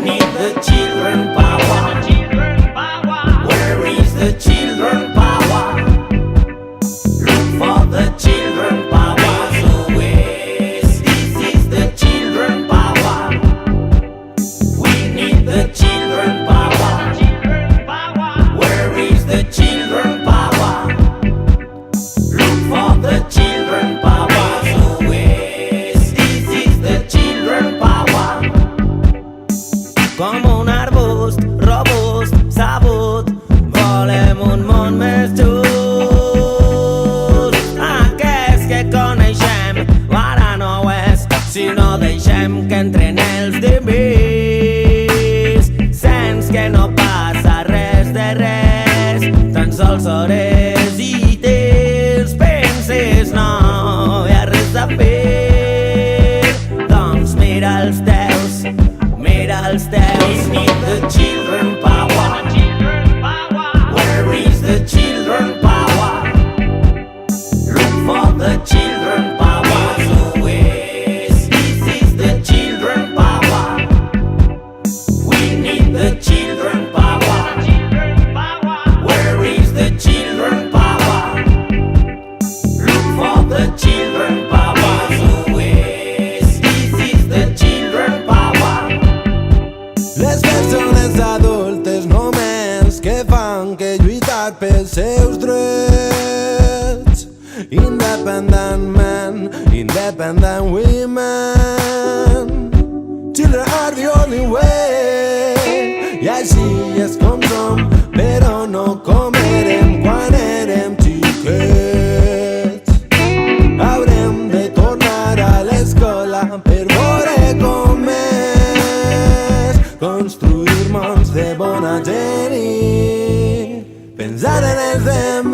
need the children power. Where is the children power? Look for the children power. So yes, this is the children power. We need the children power. Where is the children power? Look for the children power. So yes, this is the children power. Com un arbust robust, sabut, volem un món més just. Aquest que coneixem ara no ho és si no deixem que entren els demés. Sents que no passa res de res, tan sols hores i temps. Penses no hi ha res a fer, doncs mira els teus, mira els teus. We need the children power. Where is the children power? Look for the children power. So yes, this is the children power. We need the children power. Where is the children power? Look for the children power. So yes, this is the children power. Les persones adultes només que fan que lluitar pels seus drets. Independent women. Children are the only way. I així és com som, però no com érem quan érem xiquets. Haurem de tornar a l'escola per veure com és construir mons de bona gent i pensar en els demés.